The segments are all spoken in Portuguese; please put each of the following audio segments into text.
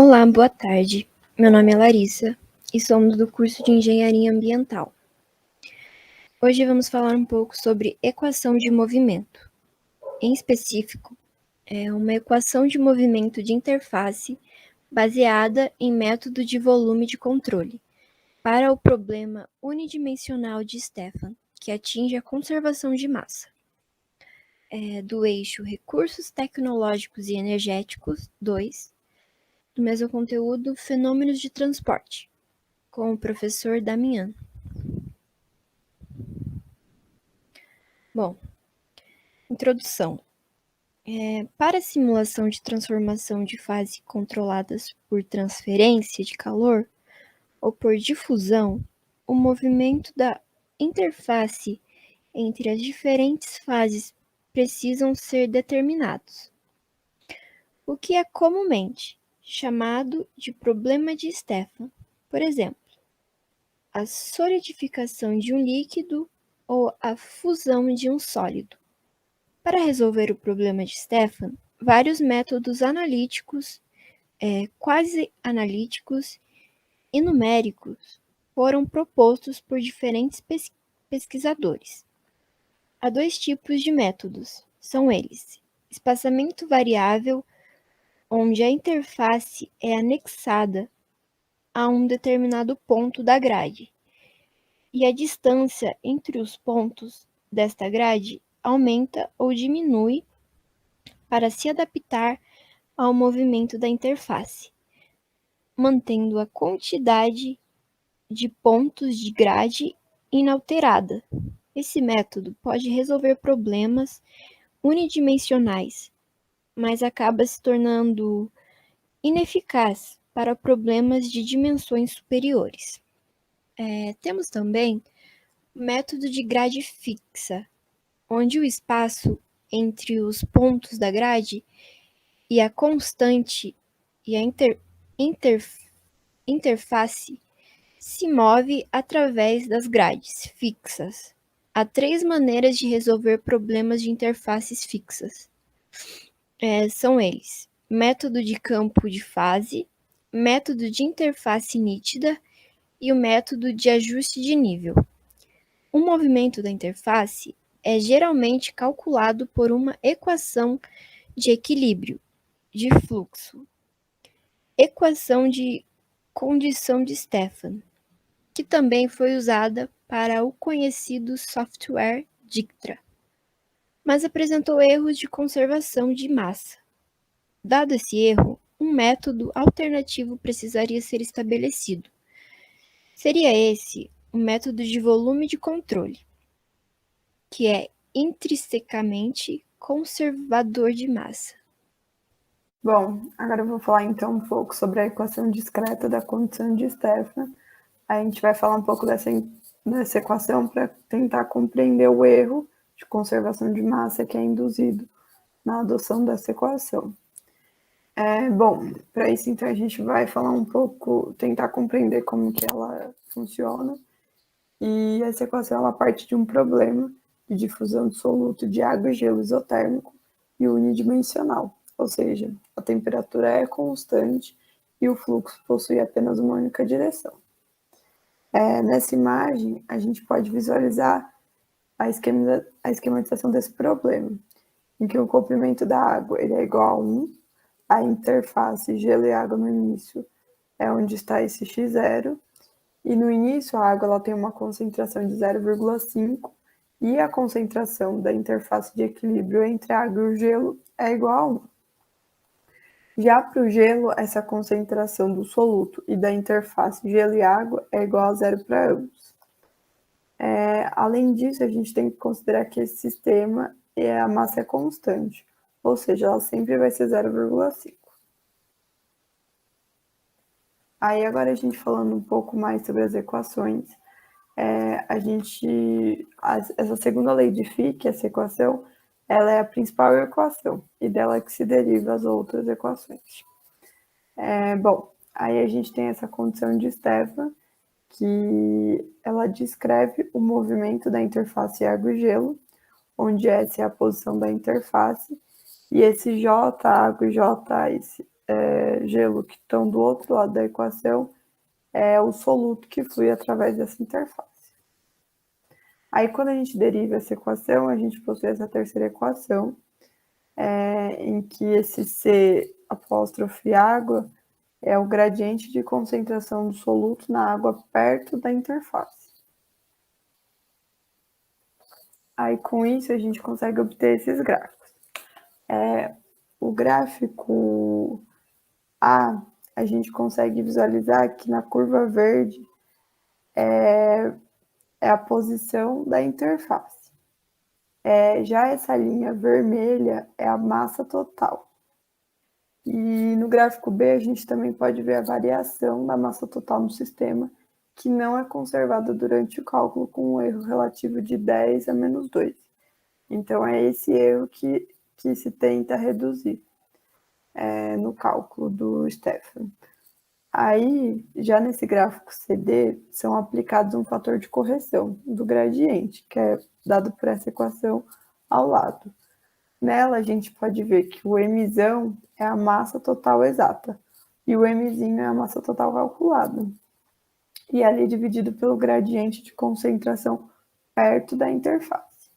Olá, boa tarde. Meu nome é Larissa e somos do curso de Engenharia Ambiental. Hoje vamos falar um pouco sobre equação de movimento. Em específico, é uma equação de movimento de interface baseada em método de volume de controle para o problema unidimensional de Stefan, que atinge a conservação de massa. Do eixo Recursos Tecnológicos e Energéticos 2, do mesmo conteúdo Fenômenos de Transporte, com o professor Damian. Bom, introdução. Para a simulação de transformação de fase controladas por transferência de calor ou por difusão, o movimento da interface entre as diferentes fases precisam ser determinados, o que é comumente chamado de problema de Stefan. Por exemplo, a solidificação de um líquido ou a fusão de um sólido. Para resolver o problema de Stefan, vários métodos analíticos, quase-analíticos e numéricos foram propostos por diferentes pesquisadores. Há dois tipos de métodos, são eles: espaçamento variável, onde a interface é anexada a um determinado ponto da grade, e a distância entre os pontos desta grade aumenta ou diminui para se adaptar ao movimento da interface, mantendo a quantidade de pontos de grade inalterada. Esse método pode resolver problemas unidimensionais, mas acaba se tornando ineficaz para problemas de dimensões superiores. Temos também o método de grade fixa, onde o espaço entre os pontos da grade e a constante e a interface se move através das grades fixas. Há três maneiras de resolver problemas de interfaces fixas. São eles: método de campo de fase, método de interface nítida e o método de ajuste de nível. O movimento da interface é geralmente calculado por uma equação de equilíbrio de fluxo, equação de condição de Stefan, que também foi usada para o conhecido software Dictra, mas apresentou erros de conservação de massa. Dado esse erro, um método alternativo precisaria ser estabelecido. Seria esse o método de volume de controle, que é intrinsecamente conservador de massa. Bom, agora eu vou falar então um pouco sobre a equação discreta da condição de Stefan. A gente vai falar um pouco dessa equação para tentar compreender o erro de conservação de massa que é induzido na adoção dessa equação. Bom, para isso então a gente vai falar um pouco, tentar compreender como que ela funciona. E essa equação ela parte de um problema de difusão de soluto de água e gelo isotérmico e unidimensional, ou seja, a temperatura é constante e o fluxo possui apenas uma única direção. Nessa imagem, a gente pode visualizar a esquematização desse problema, em que o comprimento da água ele é igual a 1, a interface gelo e água no início é onde está esse x0, e no início a água ela tem uma concentração de 0,5 e a concentração da interface de equilíbrio entre a água e o gelo é igual a 1. Já para o gelo, essa concentração do soluto e da interface gelo e água é igual a 0 para ambos. Além disso, a gente tem que considerar que esse sistema a massa é constante, ou seja, ela sempre vai ser 0,5. Aí agora a gente falando um pouco mais sobre as equações, essa segunda lei de Fick, essa equação, ela é a principal equação e dela que se deriva as outras equações. Bom, aí a gente tem essa condição de Stefan, que ela descreve o movimento da interface água e gelo, onde essa é a posição da interface, e esse J, água e J, gelo que estão do outro lado da equação é o soluto que flui através dessa interface. Aí, quando a gente deriva essa equação, a gente possui essa terceira equação, em que esse C apóstrofe água é o gradiente de concentração do soluto na água perto da interface. Aí, com isso, a gente consegue obter esses gráficos. O gráfico a gente consegue visualizar que na curva verde é a posição da interface. Já essa linha vermelha é a massa total. E no gráfico B, a gente também pode ver a variação da massa total no sistema, que não é conservada durante o cálculo com um erro relativo de 10 a menos 2. Então, é esse erro que se tenta reduzir no cálculo do Stefan. Aí, já nesse gráfico CD, são aplicados um fator de correção do gradiente, que é dado por essa equação ao lado. Nela, a gente pode ver que o Mzão é a massa total exata e o Mzinho é a massa total calculada. E ali é dividido pelo gradiente de concentração perto da interface.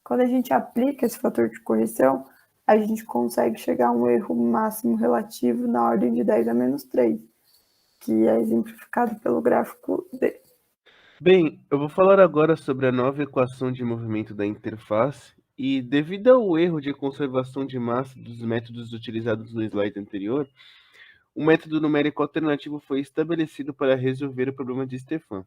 Quando a gente aplica esse fator de correção, a gente consegue chegar a um erro máximo relativo na ordem de 10 a menos 3, que é exemplificado pelo gráfico D. Bem, eu vou falar agora sobre a nova equação de movimento da interface e, devido ao erro de conservação de massa dos métodos utilizados no slide anterior, um método numérico alternativo foi estabelecido para resolver o problema de Stefan,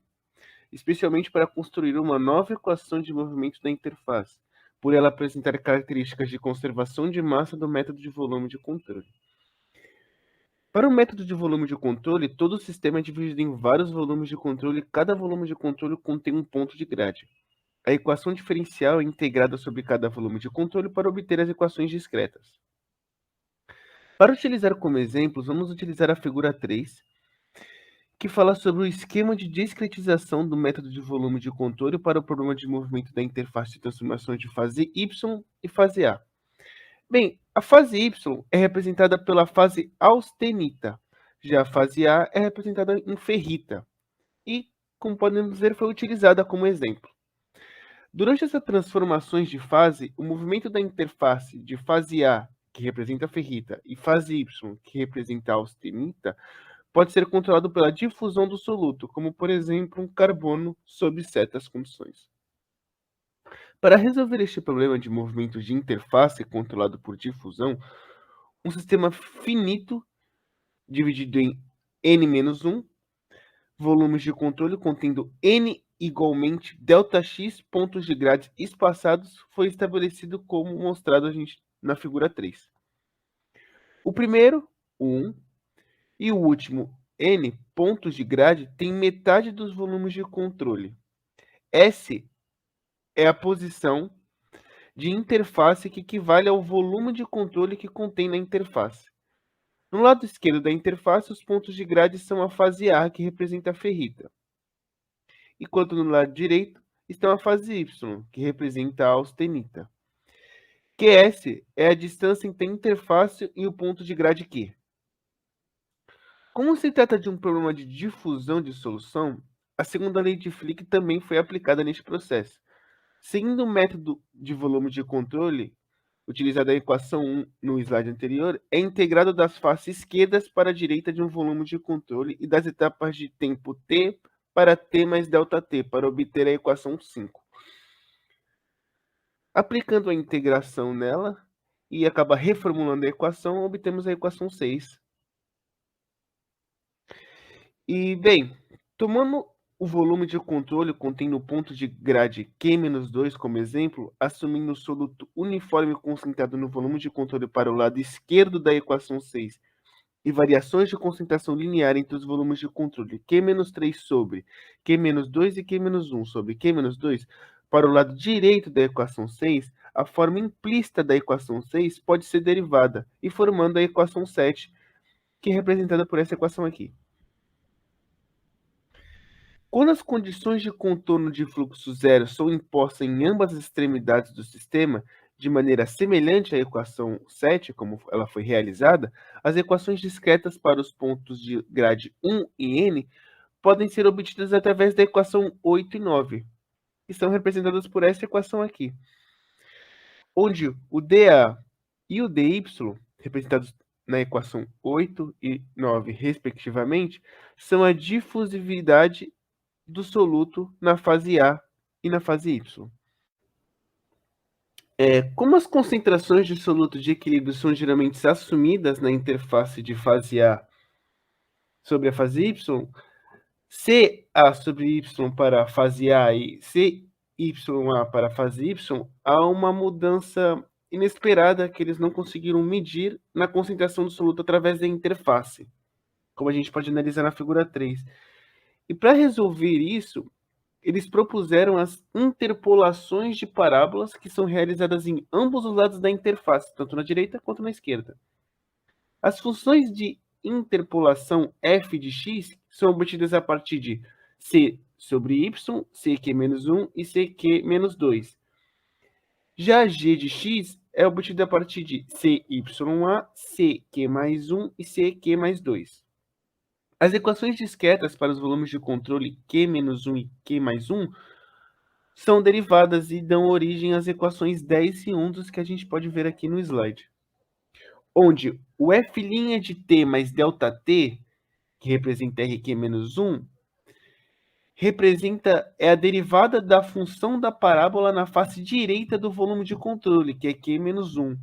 especialmente para construir uma nova equação de movimento da interface, por ela apresentar características de conservação de massa do método de volume de controle. Para o método de volume de controle, todo o sistema é dividido em vários volumes de controle e cada volume de controle contém um ponto de grade. A equação diferencial é integrada sobre cada volume de controle para obter as equações discretas. Para utilizar como exemplos, vamos utilizar a figura 3, que fala sobre o esquema de discretização do método de volume de controle para o problema de movimento da interface de transformação de fase Y e fase A. Bem, a fase Y é representada pela fase austenita, já a fase A é representada em ferrita e, como podemos ver, foi utilizada como exemplo. Durante essas transformações de fase, o movimento da interface de fase A, que representa a ferrita, e fase Y, que representa a austenita, pode ser controlado pela difusão do soluto, como por exemplo um carbono sob certas condições. Para resolver este problema de movimento de interface controlado por difusão, um sistema finito dividido em n-1 volumes de controle contendo n igualmente ΔX pontos de grade espaçados foi estabelecido como mostrado na figura 3. O primeiro, o 1, e o último, n pontos de grade, tem metade dos volumes de controle. S é a posição de interface que equivale ao volume de controle que contém na interface. No lado esquerdo da interface, os pontos de grade são a fase A, que representa a ferrita, enquanto no lado direito estão a fase Y, que representa a austenita. QS é a distância entre a interface e o ponto de grade Q. Como se trata de um problema de difusão de solução, a segunda lei de Flick também foi aplicada neste processo. Seguindo o método de volume de controle, utilizado a equação 1 no slide anterior, é integrado das faces esquerdas para a direita de um volume de controle e das etapas de tempo t para t mais ΔT, para obter a equação 5. Aplicando a integração nela e acaba reformulando a equação, obtemos a equação 6. E, bem, tomando o volume de controle contendo o ponto de grade Q-2 como exemplo, assumindo o soluto uniforme concentrado no volume de controle para o lado esquerdo da equação 6 e variações de concentração linear entre os volumes de controle Q-3 sobre Q-2 e Q-1 sobre Q-2 para o lado direito da equação 6, a forma implícita da equação 6 pode ser derivada e formando a equação 7, que é representada por essa equação aqui. Quando as condições de contorno de fluxo zero são impostas em ambas as extremidades do sistema, de maneira semelhante à equação 7, como ela foi realizada, as equações discretas para os pontos de grade 1 e n podem ser obtidas através da equação 8 e 9, que são representadas por essa equação aqui, onde o dA e o dy, representados na equação 8 e 9, respectivamente, são a difusividade do soluto na fase A e na fase Y. Como as concentrações de soluto de equilíbrio são geralmente assumidas na interface de fase A sobre a fase Y, CA sobre Y para a fase A e CYA para a fase Y, há uma mudança inesperada que eles não conseguiram medir na concentração do soluto através da interface, como a gente pode analisar na figura 3. E para resolver isso, eles propuseram as interpolações de parábolas que são realizadas em ambos os lados da interface, tanto na direita quanto na esquerda. As funções de interpolação f de x são obtidas a partir de c sobre y, ck-1 e ck-2. Já g de x é obtida a partir de cya, ck+1 e ck+2. As equações discretas para os volumes de controle Q-1 e Q+1 são derivadas e dão origem às equações 10 e 11 que a gente pode ver aqui no slide, onde o f' de t mais ΔT, que representa Rq-1, é a derivada da função da parábola na face direita do volume de controle, que é Q-1.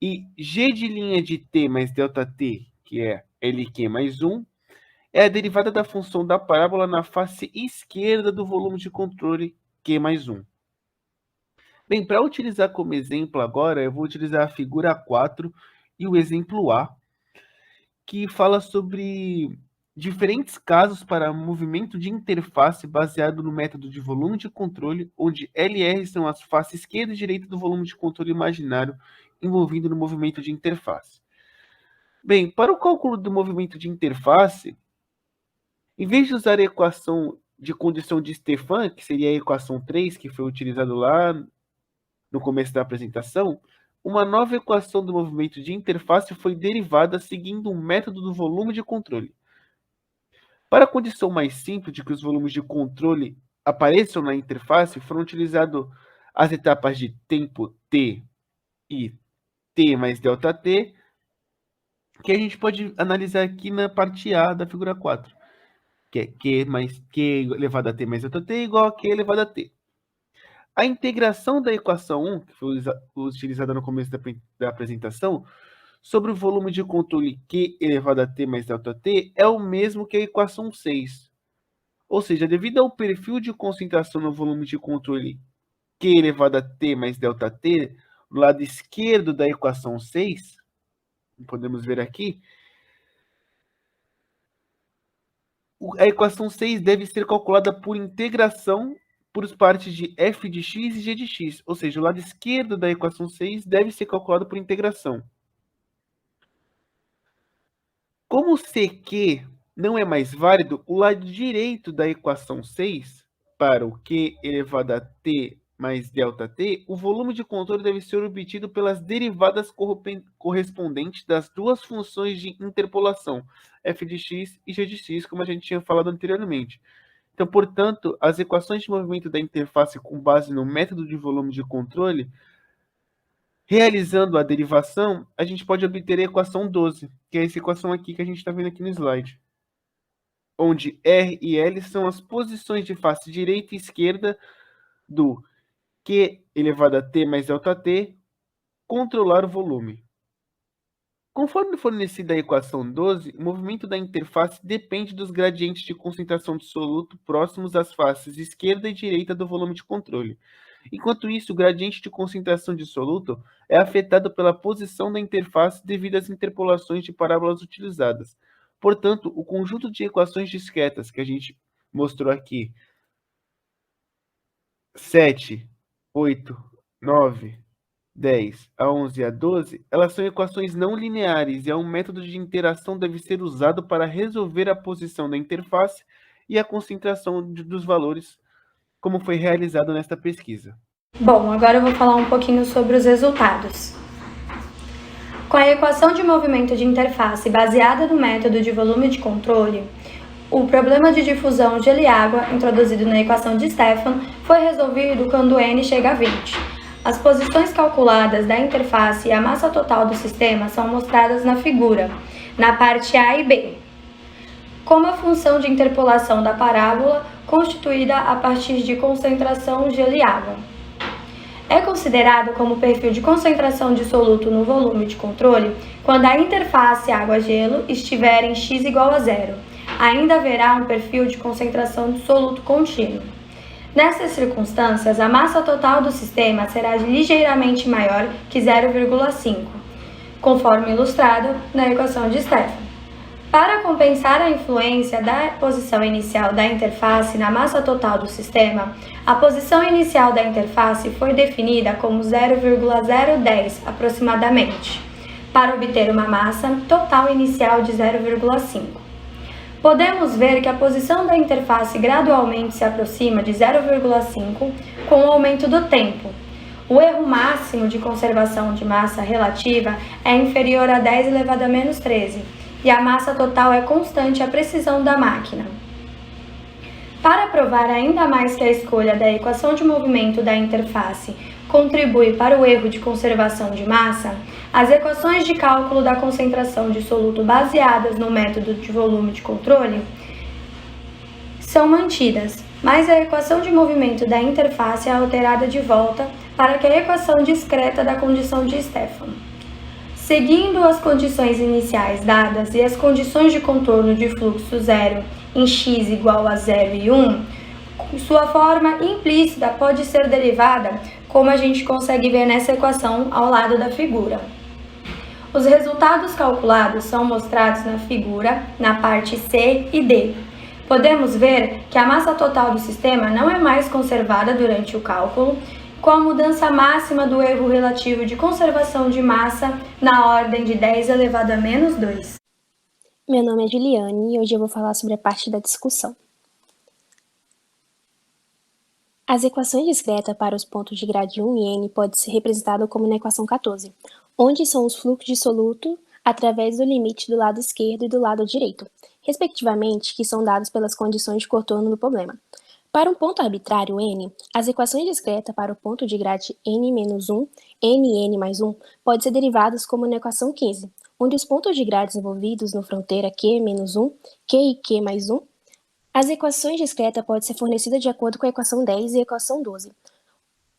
E g' de t mais ΔT, que é Lq+1, é a derivada da função da parábola na face esquerda do volume de controle Q+1. Bem, para utilizar como exemplo agora, eu vou utilizar a figura 4 e o exemplo A, que fala sobre diferentes casos para movimento de interface baseado no método de volume de controle, onde LR são as faces esquerda e direita do volume de controle imaginário envolvido no movimento de interface. Bem, para o cálculo do movimento de interface, em vez de usar a equação de condição de Stefan, que seria a equação 3, que foi utilizado lá no começo da apresentação, uma nova equação do movimento de interface foi derivada seguindo um método do volume de controle. Para a condição mais simples de que os volumes de controle apareçam na interface, foram utilizadas as etapas de tempo t e t mais ΔT, que a gente pode analisar aqui na parte A da figura 4. Que é Q elevado a T mais ΔT igual a Q elevado a T. A integração da equação 1, que foi utilizada no começo da apresentação, sobre o volume de controle Q elevado a T mais ΔT é o mesmo que a equação 6. Ou seja, devido ao perfil de concentração no volume de controle Q elevado a T mais ΔT, do lado esquerdo da equação 6, podemos ver aqui, a equação 6 deve ser calculada por integração por partes de f de x e g de x, ou seja, o lado esquerdo da equação 6 deve ser calculado por integração. Como o CQ não é mais válido, o lado direito da equação 6, para o Q elevado a T mais ΔT, o volume de controle deve ser obtido pelas derivadas correspondentes das duas funções de interpolação, f de x e g de x, como a gente tinha falado anteriormente. Então, portanto, as equações de movimento da interface com base no método de volume de controle, realizando a derivação, a gente pode obter a equação 12, que é essa equação aqui que a gente está vendo aqui no slide, onde R e L são as posições de face direita e esquerda do Q elevado a T mais ΔT, controlar o volume. Conforme fornecida a equação 12, o movimento da interface depende dos gradientes de concentração de soluto próximos às faces esquerda e direita do volume de controle. Enquanto isso, o gradiente de concentração de soluto é afetado pela posição da interface devido às interpolações de parábolas utilizadas. Portanto, o conjunto de equações discretas que a gente mostrou aqui, 7, 8, 9, 10, a 11 e a 12, elas são equações não lineares e um método de interação deve ser usado para resolver a posição da interface e a concentração dos valores, como foi realizado nesta pesquisa. Bom, agora eu vou falar um pouquinho sobre os resultados. Com a equação de movimento de interface baseada no método de volume de controle, o problema de difusão gelo e água, introduzido na equação de Stefan, foi resolvido quando n chega a 20. As posições calculadas da interface e a massa total do sistema são mostradas na figura, na parte A e B, como a função de interpolação da parábola constituída a partir de concentração gelo e água. É considerado como perfil de concentração de soluto no volume de controle quando a interface água-gelo estiver em x igual a 0. Ainda haverá um perfil de concentração de soluto contínuo. Nessas circunstâncias, a massa total do sistema será ligeiramente maior que 0,5, conforme ilustrado na equação de Stefan. Para compensar a influência da posição inicial da interface na massa total do sistema, a posição inicial da interface foi definida como 0,010 aproximadamente, para obter uma massa total inicial de 0,5. Podemos ver que a posição da interface gradualmente se aproxima de 0,5 com o aumento do tempo. O erro máximo de conservação de massa relativa é inferior a 10 elevado a menos 13, e a massa total é constante à precisão da máquina. Para provar ainda mais que a escolha da equação de movimento da interface contribui para o erro de conservação de massa, as equações de cálculo da concentração de soluto baseadas no método de volume de controle são mantidas, mas a equação de movimento da interface é alterada de volta para que a equação discreta da condição de Stefan. Seguindo as condições iniciais dadas e as condições de contorno de fluxo zero em x igual a 0 e 1, sua forma implícita pode ser derivada, como a gente consegue ver nessa equação ao lado da figura. Os resultados calculados são mostrados na figura, na parte C e D. Podemos ver que a massa total do sistema não é mais conservada durante o cálculo, com a mudança máxima do erro relativo de conservação de massa na ordem de 10 elevado a menos 2. Meu nome é Juliane e hoje eu vou falar sobre a parte da discussão. As equações discretas para os pontos de grade 1 e n podem ser representadas como na equação 14, onde são os fluxos de soluto através do limite do lado esquerdo e do lado direito, respectivamente, que são dados pelas condições de contorno do problema. Para um ponto arbitrário n, as equações discretas para o ponto de grade n-1, n e n mais 1 podem ser derivadas como na equação 15, onde os pontos de grades envolvidos na fronteira q-1, q e q mais 1. As equações discretas podem ser fornecidas de acordo com a equação 10 e a equação 12,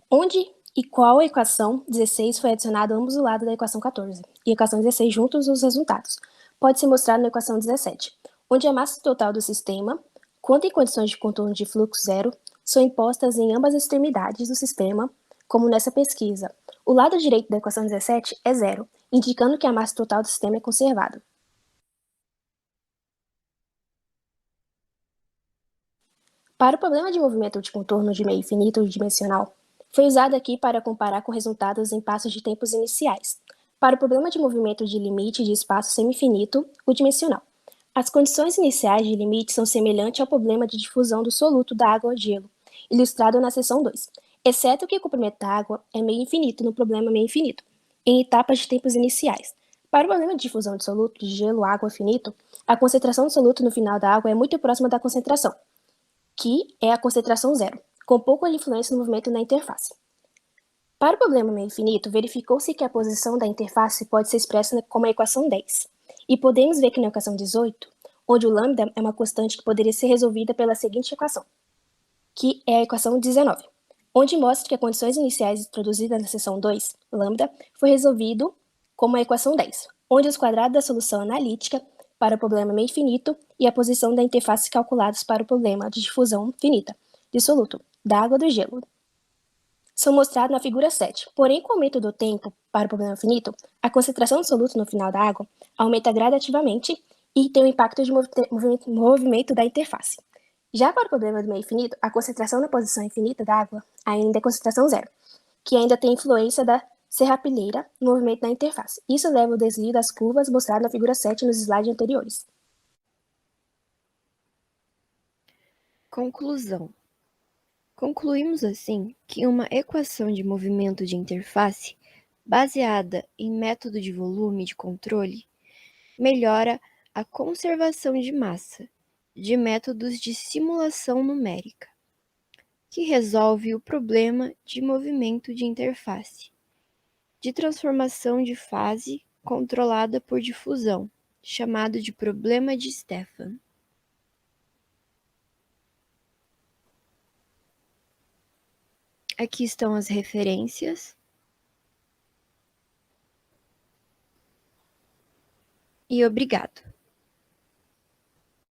onde e qual equação 16 foi adicionada a ambos os lados da equação 14, e a equação 16 juntos os resultados. Pode ser mostrado na equação 17, onde a massa total do sistema, quando em condições de contorno de fluxo zero, são impostas em ambas as extremidades do sistema, como nessa pesquisa. O lado direito da equação 17 é zero, indicando que a massa total do sistema é conservada. Para o problema de movimento de contorno de meio finito dimensional, foi usado aqui para comparar com resultados em passos de tempos iniciais. Para o problema de movimento de limite de espaço semifinito dimensional, as condições iniciais de limite são semelhantes ao problema de difusão do soluto da água ao gelo, ilustrado na seção 2, exceto que o comprimento da água é meio infinito no problema meio infinito, em etapas de tempos iniciais. Para o problema de difusão de soluto de gelo água finito, a concentração do soluto no final da água é muito próxima da concentração, que é a concentração zero, com pouca influência no movimento na interface. Para o problema meio infinito, verificou-se que a posição da interface pode ser expressa como a equação 10, e podemos ver que na equação 18, onde o lambda é uma constante que poderia ser resolvida pela seguinte equação, que é a equação 19, onde mostra que as condições iniciais introduzidas na seção 2, lambda, foi resolvido como a equação 10, onde os quadrados da solução analítica para o problema meio finito e a posição da interface calculados para o problema de difusão finita de soluto da água do gelo são mostrados na figura 7. Porém, com o aumento do tempo para o problema finito, a concentração do soluto no final da água aumenta gradativamente e tem um impacto de movimento da interface. Já para o problema do meio finito, a concentração na posição infinita da água ainda é concentração zero, que ainda tem influência da serrapilheira no movimento da interface. Isso leva ao desvio das curvas mostrado na figura 7 nos slides anteriores. Conclusão. Concluímos assim que uma equação de movimento de interface baseada em método de volume de controle melhora a conservação de massa de métodos de simulação numérica, que resolve o problema de movimento de interface, de transformação de fase controlada por difusão, chamado de problema de Stefan. Aqui estão as referências. E obrigado.